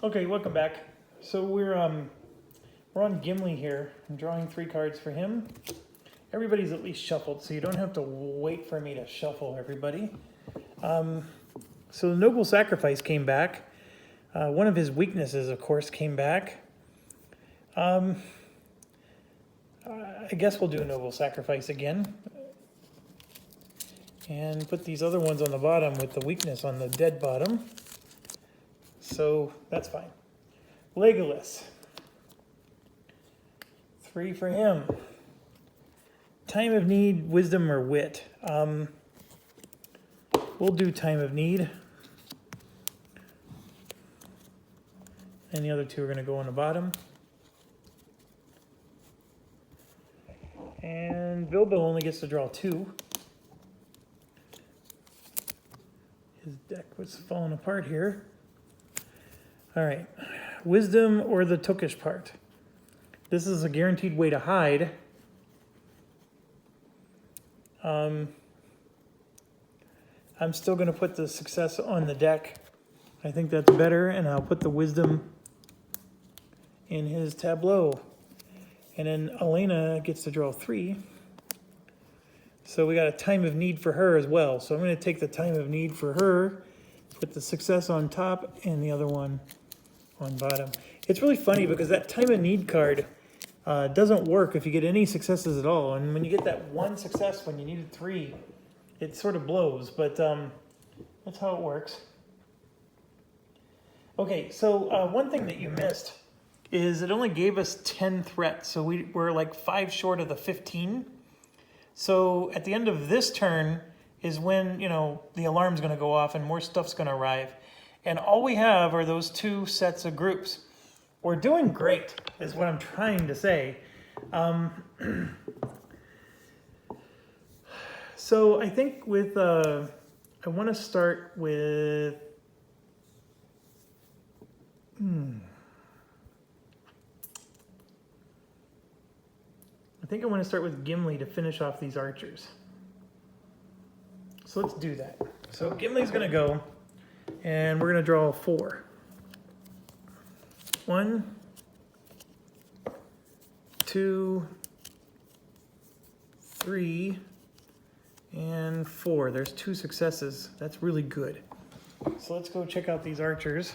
Okay, welcome back. So we're on Gimli here. I'm drawing 3 cards for him. Everybody's at least shuffled, so you don't have to wait for me to shuffle everybody. So the Noble Sacrifice came back. One of his weaknesses, of course, came back. I guess we'll do a Noble Sacrifice again. And put these other ones on the bottom with the weakness on the dead bottom. So that's fine. Legolas. 3 for him. Time of Need, Wisdom, or Wit. We'll do Time of Need. And the other 2 are going to go on the bottom. And Bilbo only gets to draw 2. His deck was falling apart here. All right. Wisdom or the Tookish part. This is a guaranteed way to hide. I'm still going to put the success on the deck. I think that's better, and I'll put the wisdom in his tableau. And then Elena gets to draw 3. So we got a Time of Need for her as well. So I'm going to take the Time of Need for her, put the success on top, and the other one on bottom. It's really funny because that Time of Need card doesn't work if you get any successes at all. And when you get that 1 success when you needed 3, it sort of blows, but that's how it works. Okay, so one thing that you missed is it only gave us 10 threats, so we're like 5 short of the 15. So at the end of this turn is when, you know, the alarm's going to go off and more stuff's going to arrive. And all we have are those 2 sets of groups. We're doing great, is what I'm trying to say. So I think with, I want to start with, I think I want to start with Gimli to finish off these archers. So let's do that. So Gimli's going to go, and we're going to draw 4. 1, 2, 3, and 4. There's 2 successes. That's really good. So let's go check out these archers.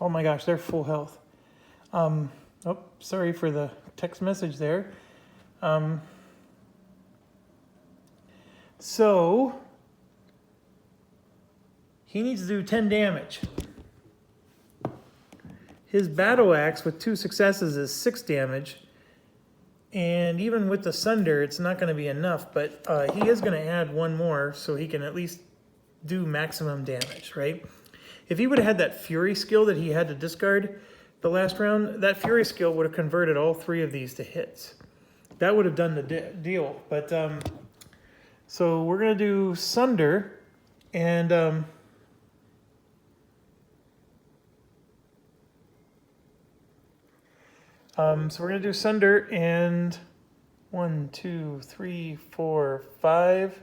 Oh my gosh, they're full health. Oh, sorry for the text message there. So he needs to do 10 damage. His battle axe with 2 successes is 6 damage. And even with the Sunder, it's not going to be enough, but he is going to add 1 more so he can at least do maximum damage, right? If he would have had that Fury skill that he had to discard the last round, that Fury skill would have converted all 3 of these to hits. That would have done the deal. But so we're going to do Sunder, and so we're going to do Sunder, and 1, 2, 3, 4, 5.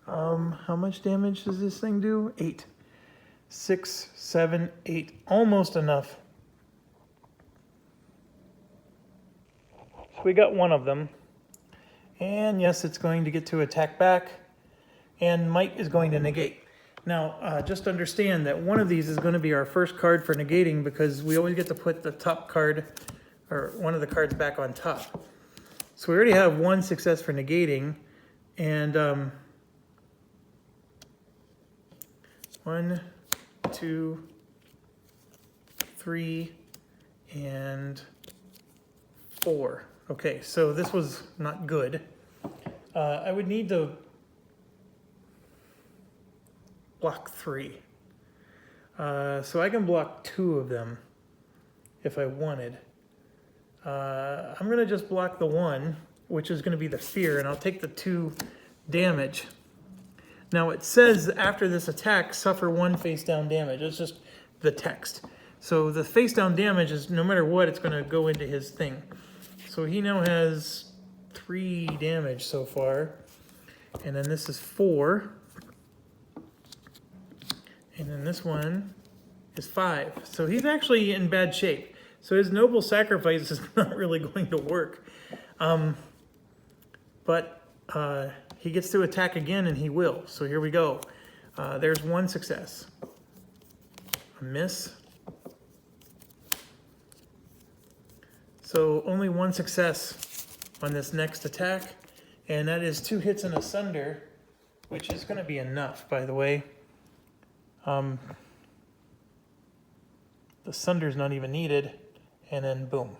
How much damage does this thing do? 8. 6, 7, 8. Almost enough. So we got 1 of them. And yes, it's going to get to attack back. And Might is going to negate. Now, just understand that 1 of these is going to be our first card for negating because we always get to put the top card, or 1 of the cards back on top. So we already have 1 success for negating. And 1, 2, 3, and 4. Okay, so this was not good. I would need to block 3. So I can block 2 of them if I wanted. I'm going to just block the 1, which is going to be the fear, and I'll take the 2 damage. Now it says after this attack, suffer 1 face down damage. It's just the text. So the face down damage is no matter what, it's going to go into his thing. So he now has 3 damage so far. And then this is 4. And then this one is 5. So he's actually in bad shape. So his noble sacrifice is not really going to work. But he gets to attack again, and he will. So here we go. There's one success. A miss. So only one success on this next attack. And that is 2 hits and a sunder, which is going to be enough, by the way. The sunder's not even needed. And then boom.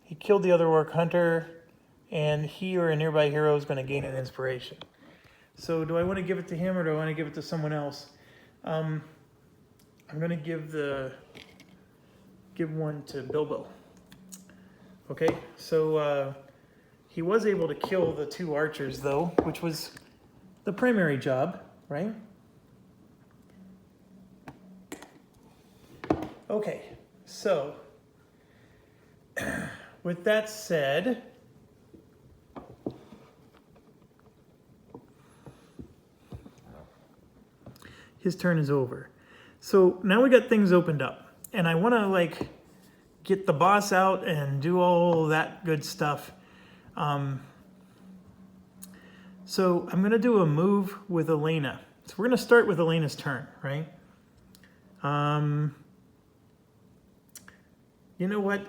He killed the other orc hunter, and he or a nearby hero is going to gain an inspiration. So do I want to give it to him, or do I want to give it to someone else? I'm going to give one to Bilbo. Okay, so he was able to kill the 2 archers, though, which was the primary job, right? Okay, so with that said, his turn is over. So now we got things opened up, and I want to like get the boss out and do all that good stuff. So I'm going to do a move with Elena. So we're going to start with Elena's turn, right? You know what?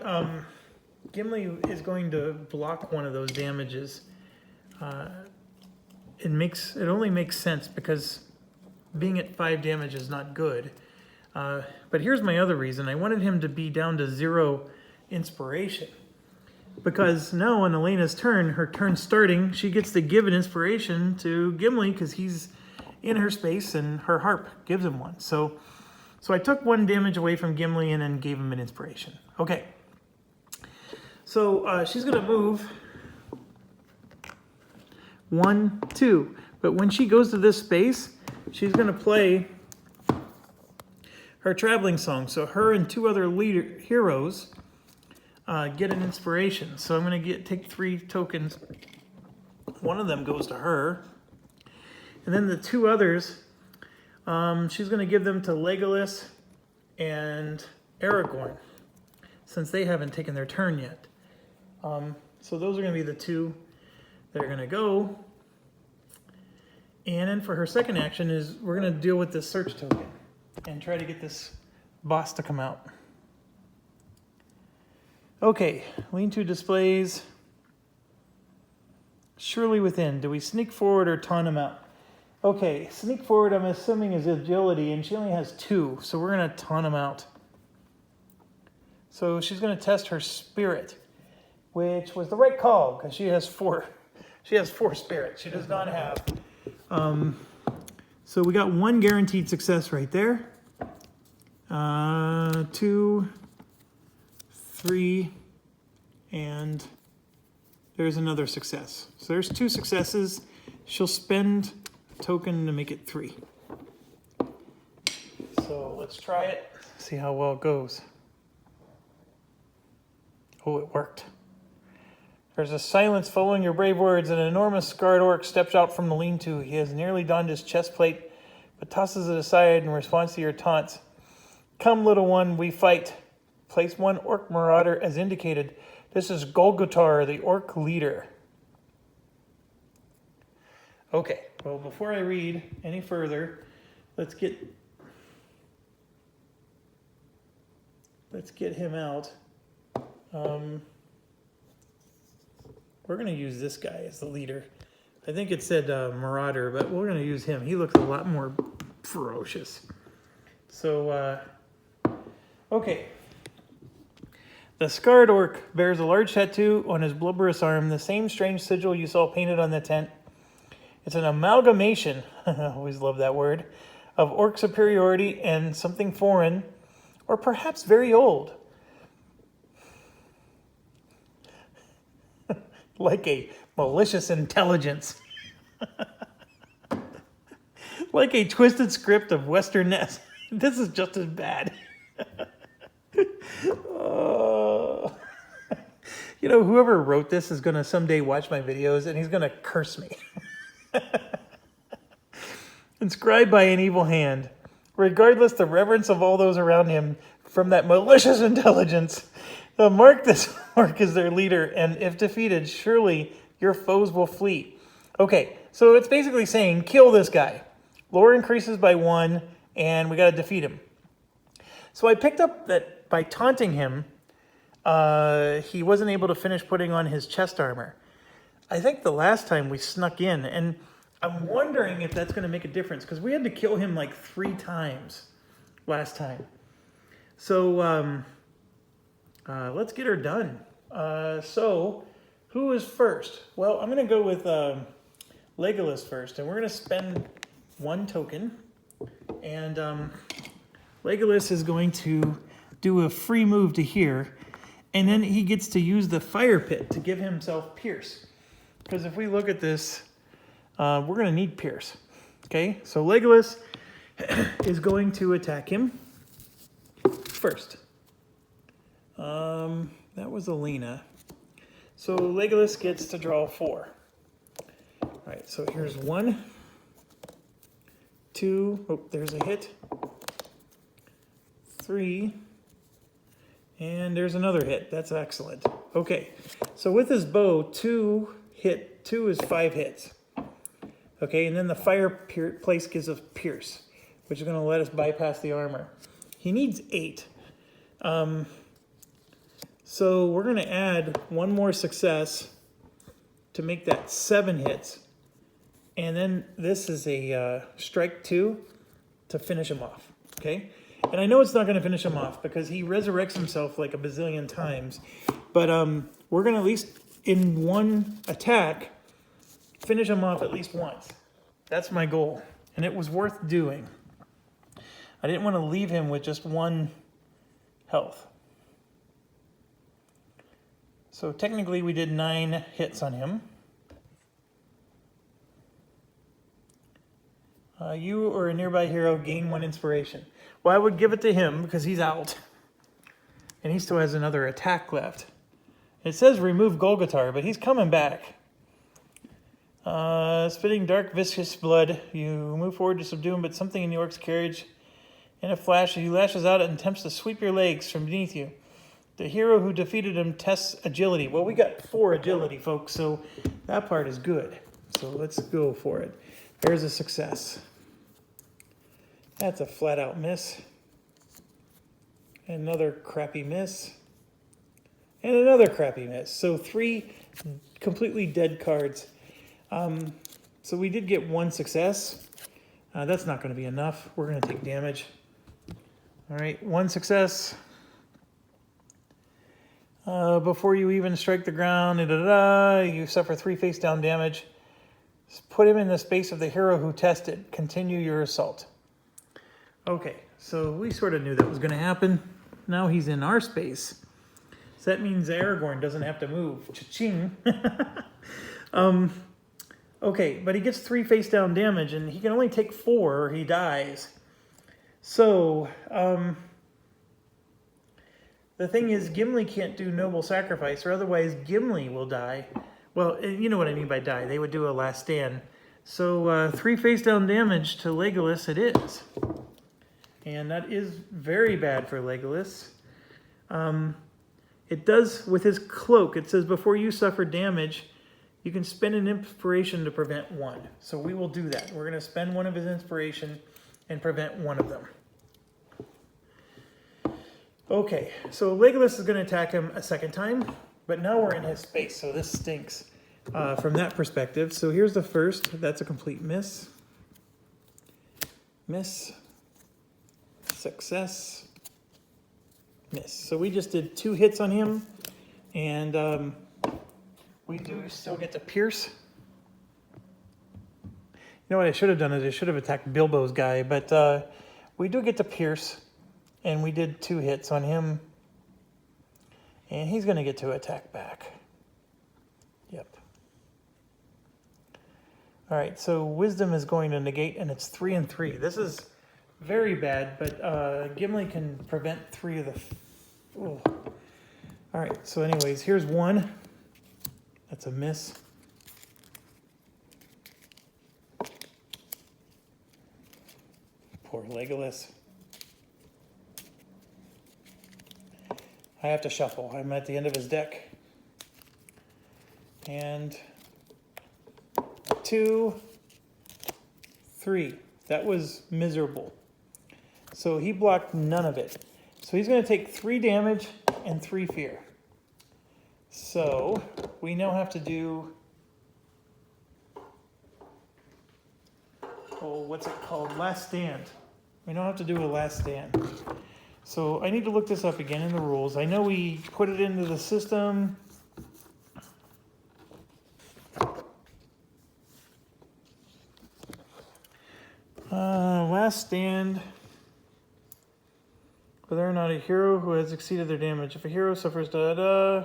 Gimli is going to block one of those damages. It only makes sense because being at 5 damage is not good. But here's my other reason. I wanted him to be down to 0 inspiration. Because now on Elena's turn, her turn starting, she gets to give an inspiration to Gimli because he's in her space and her harp gives him one. So I took 1 damage away from Gimli and then gave him an inspiration. Okay. So she's going to move 1, 2. But when she goes to this space, she's going to play her traveling song. So her and 2 other heroes get an inspiration. So I'm going to take 3 tokens. One of them goes to her. And then the 2 others, she's going to give them to Legolas and Aragorn, since they haven't taken their turn yet. So those are going to be the 2 that are going to go. And then for her second action is we're going to deal with this search token and try to get this boss to come out. Okay, lean-to displays. Surely within. Do we sneak forward or taunt him out? Okay, sneak forward I'm assuming is agility, and she only has 2, so we're going to taunt him out. So she's going to test her spirit, which was the right call because she has 4. She has 4 spirit. She does not have. So we got 1 guaranteed success right there. 2, 3, and there's another success. So there's 2 successes. She'll spend a token to make it 3. So let's try it, see how well it goes. Oh, it worked. There's a silence following your brave words. An enormous scarred orc steps out from the lean-to. He has nearly donned his chest plate, but tosses it aside in response to your taunts. Come, little one, we fight. Place 1 orc marauder as indicated. This is Golgotar, the orc leader. Okay, well, before I read any further, let's get him out. We're going to use this guy as the leader. I think it said Marauder, but we're going to use him. He looks a lot more ferocious. So, okay. The scarred orc bears a large tattoo on his blubberous arm, the same strange sigil you saw painted on the tent. It's an amalgamation, I always love that word, of orc superiority and something foreign, or perhaps very old. Like a malicious intelligence. Like a twisted script of Western Ness. This is just as bad. You know, whoever wrote this is going to someday watch my videos and he's going to curse me. Inscribed by an evil hand. regardless the reverence of all those around him from that malicious intelligence, mark this mark as their leader, and if defeated, surely your foes will flee. Okay, so it's basically saying, kill this guy. Lore increases by 1, and we got to defeat him. So I picked up that by taunting him, he wasn't able to finish putting on his chest armor. I think the last time we snuck in, and I'm wondering if that's going to make a difference, because we had to kill him like 3 times last time. So let's get her done. So who is first? Well, I'm going to go with Legolas first, and we're going to spend 1 token. And Legolas is going to do a free move to here, and then he gets to use the fire pit to give himself Pierce. Because if we look at this, we're going to need Pierce. Okay, so Legolas is going to attack him first. That was Alina. So Legolas gets to draw 4. All right, so here's 1, 2, oh, there's a hit, 3, and there's another hit. That's excellent. Okay, so with his bow, 2 is 5 hits. Okay, and then the fire place gives us Pierce, which is going to let us bypass the armor. He needs 8. So we're going to add 1 more success to make that 7 hits. And then this is a strike 2 to finish him off. Okay? And I know it's not going to finish him off because he resurrects himself like a bazillion times. But we're going to at least, in 1 attack, finish him off at least once. That's my goal. And it was worth doing. I didn't want to leave him with just 1 health. So technically we did 9 hits on him. You or a nearby hero gain 1 inspiration. Well, I would give it to him because he's out. And he still has another attack left. It says remove Golgotar, but he's coming back. Spitting dark, viscous blood. You move forward to subdue him, but something in the orc's carriage, in a flash, he lashes out and attempts to sweep your legs from beneath you. The hero who defeated him tests agility. Well, we got 4 agility, folks, so that part is good. So let's go for it. There's a success. That's a flat-out miss. Another crappy miss. And another crappy miss. So 3 completely dead cards. So we did get 1 success. That's not going to be enough. We're going to take damage. All right, 1 success. Before you even strike the ground, you suffer 3 face-down damage. Put him in the space of the hero who tested. Continue your assault. Okay, so we sort of knew that was going to happen. Now he's in our space. So that means Aragorn doesn't have to move. Cha-ching. Okay, but he gets 3 face-down damage, and he can only take 4 or he dies. So, the thing is, Gimli can't do noble sacrifice, or otherwise Gimli will die. Well, you know what I mean by die. They would do a last stand. So 3 face-down damage to Legolas it is. And that is very bad for Legolas. It does, with his cloak, it says before you suffer damage, you can spend an inspiration to prevent 1. So we will do that. We're going to spend 1 of his inspiration and prevent 1 of them. Okay, so Legolas is going to attack him a 2nd time, but now we're in his space, so this stinks from that perspective. So here's the first. That's a complete miss. Miss. Success. Miss. So we just did 2 hits on him, and we do still get to pierce. You know what I should have done is I should have attacked Bilbo's guy, but we do get to pierce. And we did 2 hits on him. And he's going to get to attack back. Yep. All right, so Wisdom is going to negate, and it's 3 and 3. This is very bad, but Gimli can prevent 3 of the... All right, so anyways, here's 1. That's a miss. Poor Legolas. I have to shuffle. I'm at the end of his deck. And 2, 3. That was miserable. So he blocked none of it. So he's going to take 3 damage and 3 fear. So we now have to do, oh, what's it called? Last stand. We now have to do a last stand. So I need to look this up again in the rules. I know we put it into the system. Last stand. Whether or not a hero who has exceeded their damage. If a hero suffers da-da.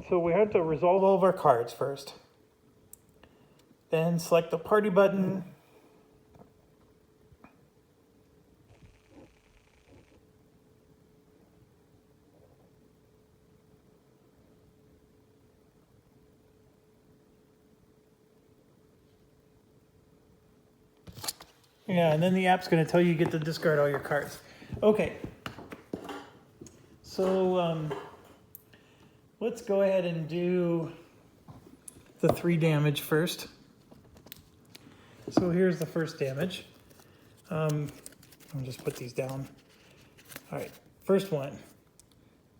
So we have to resolve all of our cards first. Then select the party button. Yeah, and then the app's going to tell you get to discard all your cards. Okay. So let's go ahead and do the 3 damage first. So here's the first damage. I'll just put these down. All right, first one.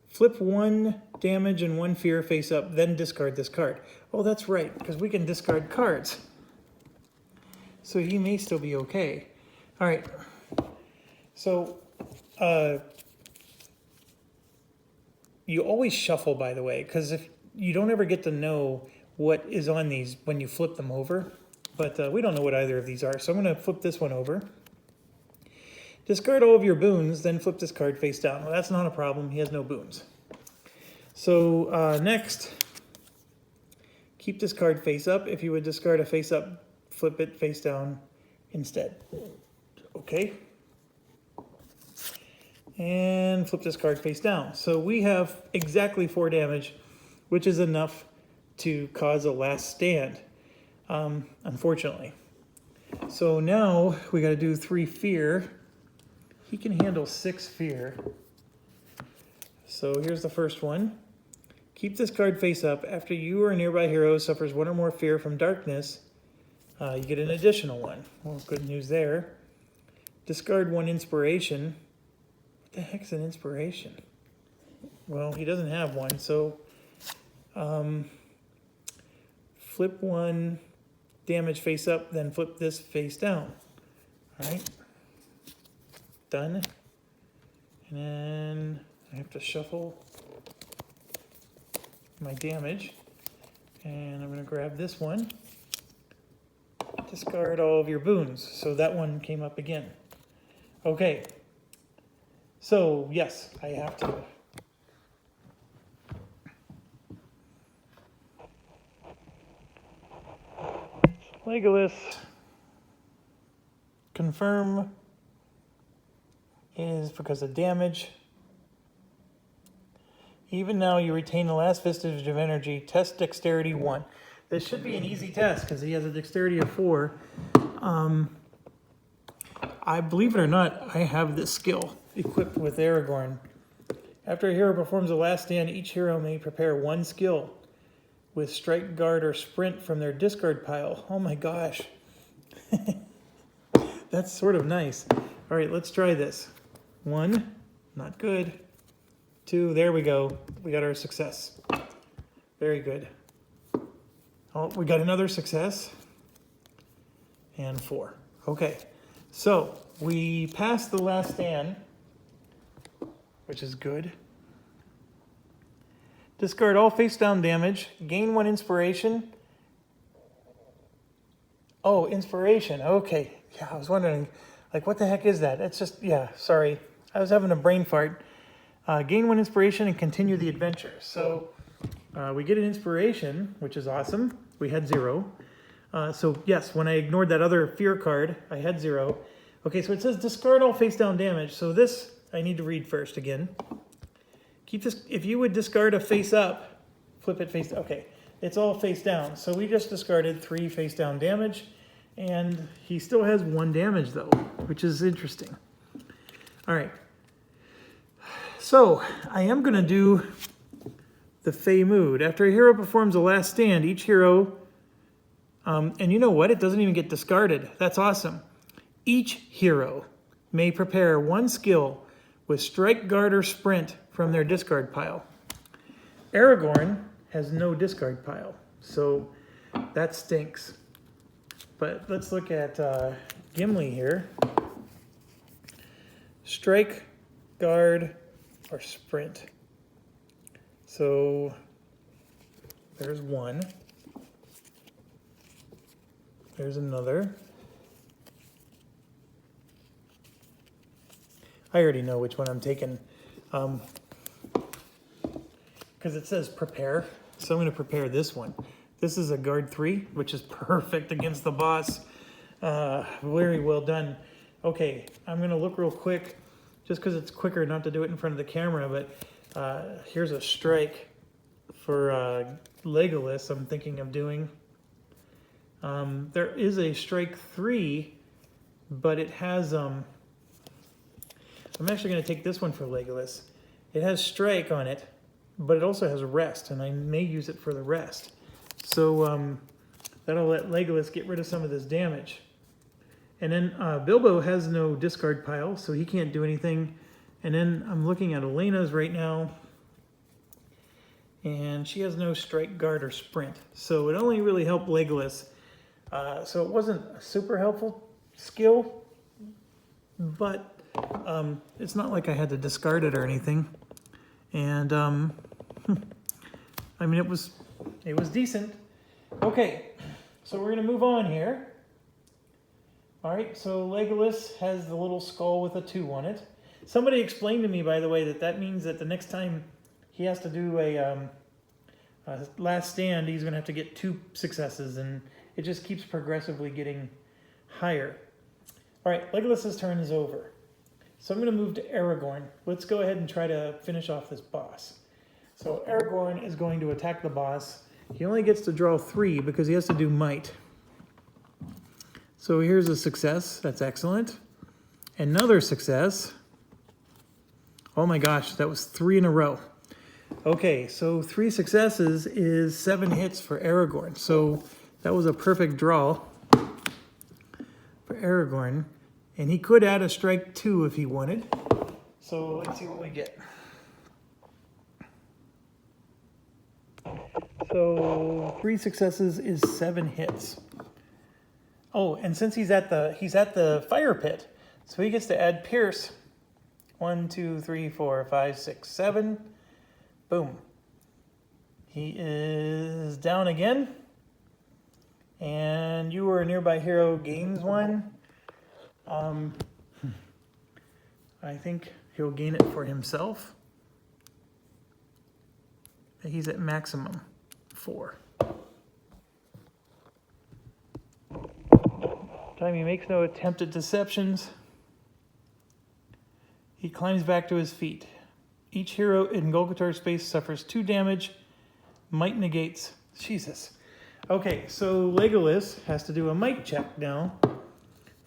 Flip 1 damage and 1 fear face up, then discard this card. Oh, that's right, because we can discard cards. So he may still be okay. All right. So you always shuffle, by the way, because if you don't ever get to know what is on these when you flip them over. But we don't know what either of these are. So I'm going to flip this one over. Discard all of your boons, then flip this card face down. Well, that's not a problem. He has no boons. So next, keep this card face up. If you would discard a face up, flip it face down instead. Okay. And flip this card face down. So we have exactly 4 damage, which is enough to cause a last stand, unfortunately. So now we got to do 3 fear. He can handle 6 fear. So here's the first one. Keep this card face up. After you or a nearby hero suffers 1 or more fear from darkness, you get an additional 1. Well, good news there. Discard 1 inspiration. What the heck's an inspiration? Well, he doesn't have one, so flip 1 damage face up, then flip this face down. All right. Done. And then I have to shuffle my damage. And I'm going to grab this one. Discard all of your boons. So that one came up again. Okay. So, yes, I have to. Legolas. Confirm is because of damage. Even now, you retain the last vestige of energy. Test dexterity 1. This should be an easy test because he has a dexterity of 4. I believe it or not, I have this skill equipped with Aragorn. After a hero performs a last stand, each hero may prepare 1 skill with strike, guard, or sprint from their discard pile. Oh my gosh. That's sort of nice. All right, let's try this. 1, not good. 2, there we go. We got our success. Very good. Oh, we got another success. And 4. Okay, so we passed the last stand, which is good. Discard all face down damage. Gain 1 inspiration. Oh, inspiration. Okay. Yeah, I was wondering, like, what the heck is that? It's just, yeah, sorry. I was having a brain fart. Gain 1 inspiration and continue the adventure. So we get an inspiration, which is awesome. We had 0. So yes, when I ignored that other fear card, I had 0. Okay, so it says discard all face down damage. So this, I need to read first again. Keep this, if you would discard a face up, flip it face, okay. It's all face down. So we just discarded 3 face down damage, and he still has 1 damage though, which is interesting. All right. So I am gonna do the Fey Mood. After a hero performs a last stand, each hero, and you know what? It doesn't even get discarded. That's awesome. Each hero may prepare 1 skill with Strike, Guard, or Sprint from their discard pile. Aragorn has no discard pile, so that stinks. But let's look at Gimli here. Strike, Guard, or Sprint. So there's 1. There's another. I already know which one I'm taking because it says prepare. So I'm going to prepare this one. This is a guard 3, which is perfect against the boss. Very well done. Okay, I'm going to look real quick just because it's quicker not to do it in front of the camera. But here's a strike for Legolas I'm thinking of doing. There is a strike 3, but it has... I'm actually going to take this one for Legolas. It has strike on it, but it also has rest, and I may use it for the rest. So that'll let Legolas get rid of some of this damage. And then Bilbo has no discard pile, so he can't do anything. And then I'm looking at Elena's right now, and she has no strike, guard, or sprint. So it only really helped Legolas. So it wasn't a super helpful skill, but it's not like I had to discard it or anything. And I mean, it was decent. Okay, so we're gonna move on here. All right, so Legolas has the little skull with a 2 on it. Somebody explained to me, by the way, that means that the next time he has to do a last stand, he's gonna have to get 2 successes, and it just keeps progressively getting higher. All right, Legolas's turn is over. So I'm going to move to Aragorn. Let's go ahead and try to finish off this boss. So Aragorn is going to attack the boss. He only gets to draw 3 because he has to do might. So here's a success. That's excellent. Another success. Oh my gosh, that was 3 in a row. Okay, so 3 successes is 7 hits for Aragorn. So that was a perfect draw for Aragorn. And he could add a strike 2 if he wanted. So let's see what we get. So 3 successes is 7 hits. Oh, and since he's at the fire pit, so he gets to add Pierce. 1, 2, 3, 4, 5, 6, 7. Boom. He is down again. And you or a nearby hero gains 1. I think he'll gain it for himself. He's at maximum 4. Time he makes no attempt at deceptions. He climbs back to his feet. Each hero in Golgothar's space suffers 2 damage. Might negates. Jesus. Okay, so Legolas has to do a might check now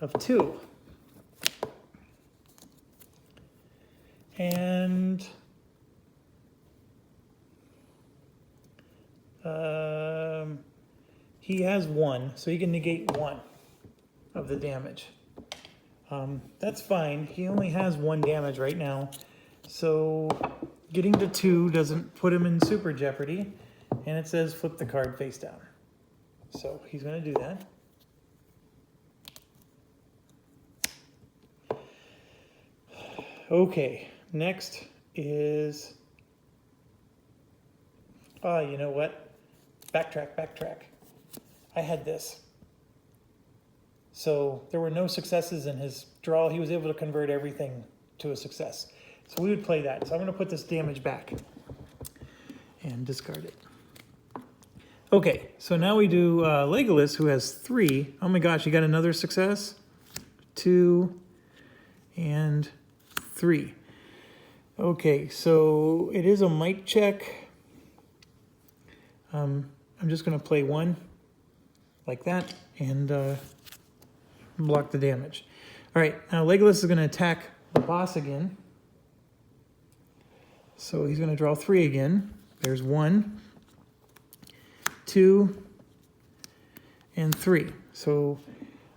of 2. And he has 1, so he can negate 1 of the damage. That's fine. He only has 1 damage right now, so getting to 2 doesn't put him in super jeopardy. And it says flip the card face down. So he's going to do that. Okay, next is, you know what? Backtrack. I had this. So there were no successes in his draw. He was able to convert everything to a success. So we would play that. So I'm going to put this damage back and discard it. Okay, so now we do Legolas, who has 3. Oh my gosh, you got another success? 2, and 3. Okay, so it is a might check. I'm just going to play 1 like that and block the damage. All right, now Legolas is going to attack the boss again. So he's going to draw 3 again. There's 1, 2, and 3. So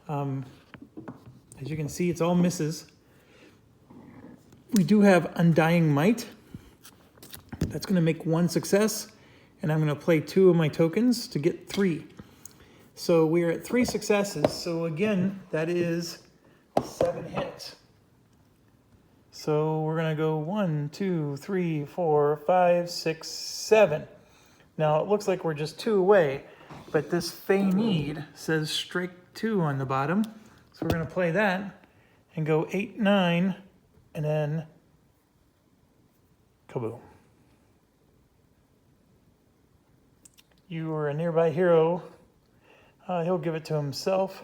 as you can see, it's all misses. We do have Undying Might. That's going to make 1 success, and I'm going to play 2 of my tokens to get 3. So we're at 3 successes. So again, that is 7 hits. So we're going to go 1, 2, 3, 4, 5, 6, 7. Now it looks like we're just 2 away, but this Fey Need says strike 2 on the bottom. So we're going to play that and go 8, 9, and then kaboom. You are a nearby hero. He'll give it to himself.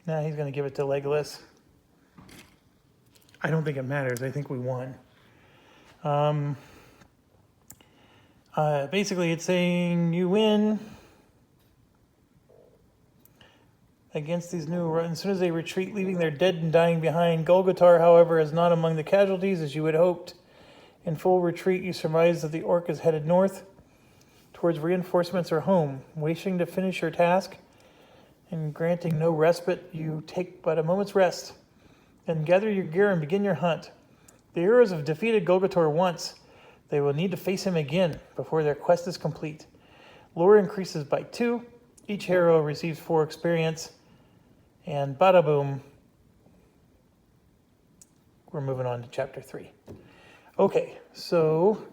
Now he's going to give it to Legolas. I don't think it matters. I think we won. Basically, it's saying you win against these new... As soon as they retreat, leaving their dead and dying behind. Golgotar, however, is not among the casualties, as you had hoped. In full retreat, you surmise that the orc is headed north towards reinforcements or home. Wishing to finish your task and granting no respite, you take but a moment's rest. Then gather your gear and begin your hunt. The heroes have defeated Golgotar once. They will need to face him again before their quest is complete. Lore increases by 2. Each hero receives 4 experience. And bada boom. We're moving on to chapter 3. Okay, so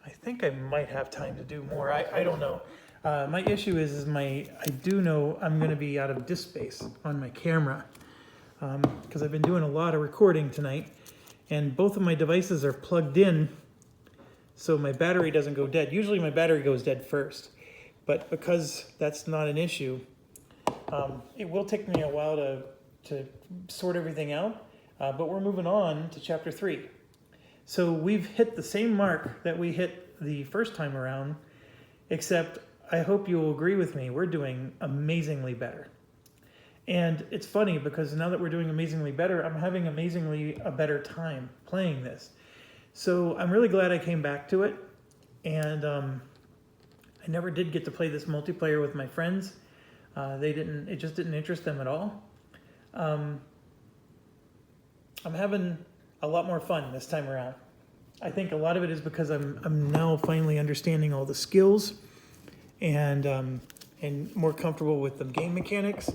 I think I might have time to do more. I don't know. My issue is I do know I'm going to be out of disk space on my camera because I've been doing a lot of recording tonight, and both of my devices are plugged in, so my battery doesn't go dead. Usually my battery goes dead first, but because that's not an issue, it will take me a while to sort everything out, but we're moving on to chapter 3. So we've hit the same mark that we hit the first time around, except I hope you'll agree with me, we're doing amazingly better. And it's funny because now that we're doing amazingly better, I'm having amazingly a better time playing this. So I'm really glad I came back to it. And I never did get to play this multiplayer with my friends. It just didn't interest them at all. I'm having a lot more fun this time around. I think a lot of it is because I'm now finally understanding all the skills and more comfortable with the game mechanics,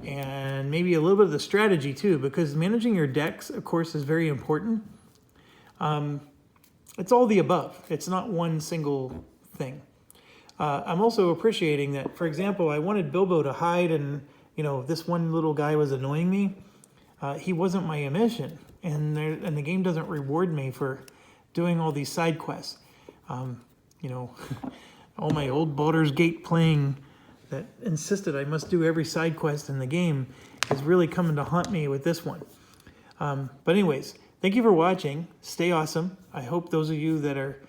and maybe a little bit of the strategy too, because managing your decks, of course, is very important. It's all the above. It's not one single thing. I'm also appreciating that, for example, I wanted Bilbo to hide, and this one little guy was annoying me. He wasn't my mission, and the game doesn't reward me for doing all these side quests. All my old Baldur's Gate playing that insisted I must do every side quest in the game is really coming to haunt me with this one. But anyways, thank you for watching. Stay awesome. I hope those of you that are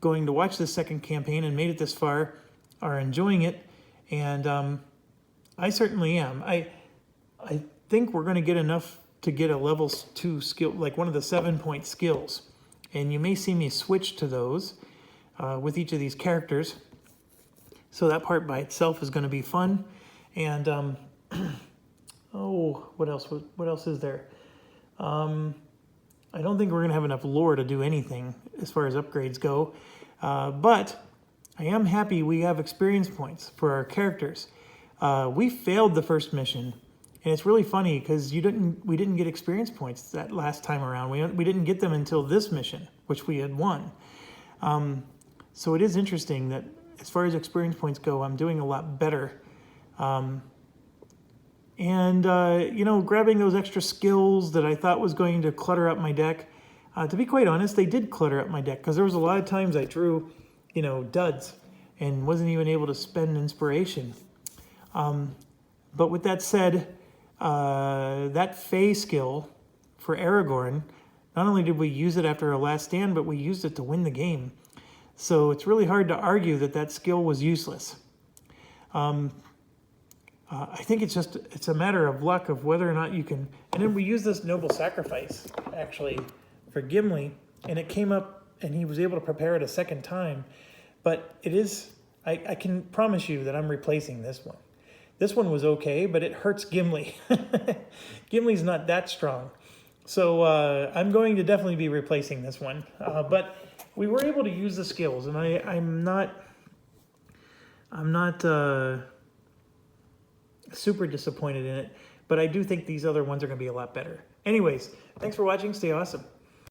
going to watch this second campaign and made it this far are enjoying it. And I certainly am. I think we're going to get enough to get a level 2 skill, like one of the 7-point skills. And you may see me switch to those with each of these characters. So that part by itself is going to be fun. And, what else is there? I don't think we're going to have enough lore to do anything as far as upgrades go. But I am happy we have experience points for our characters. We failed the first mission. And it's really funny because we didn't get experience points that last time around. We didn't get them until this mission, which we had won. So it is interesting that as far as experience points go, I'm doing a lot better. Grabbing those extra skills that I thought was going to clutter up my deck. To be quite honest, they did clutter up my deck because there was a lot of times I drew, duds and wasn't even able to spend inspiration. But with that said, that Fey skill for Aragorn, not only did we use it after our last stand, but we used it to win the game. So it's really hard to argue that that skill was useless. I think it's a matter of luck of whether or not you can. And then we used this noble sacrifice actually for Gimli, and it came up, and he was able to prepare it a second time. But it is, I can promise you that I'm replacing this one. This one was okay, but it hurts Gimli. Gimli's not that strong. So I'm going to definitely be replacing this one. But we were able to use the skills, and I'm not super disappointed in it, but I do think these other ones are going to be a lot better. Anyways, thanks for watching. Stay awesome.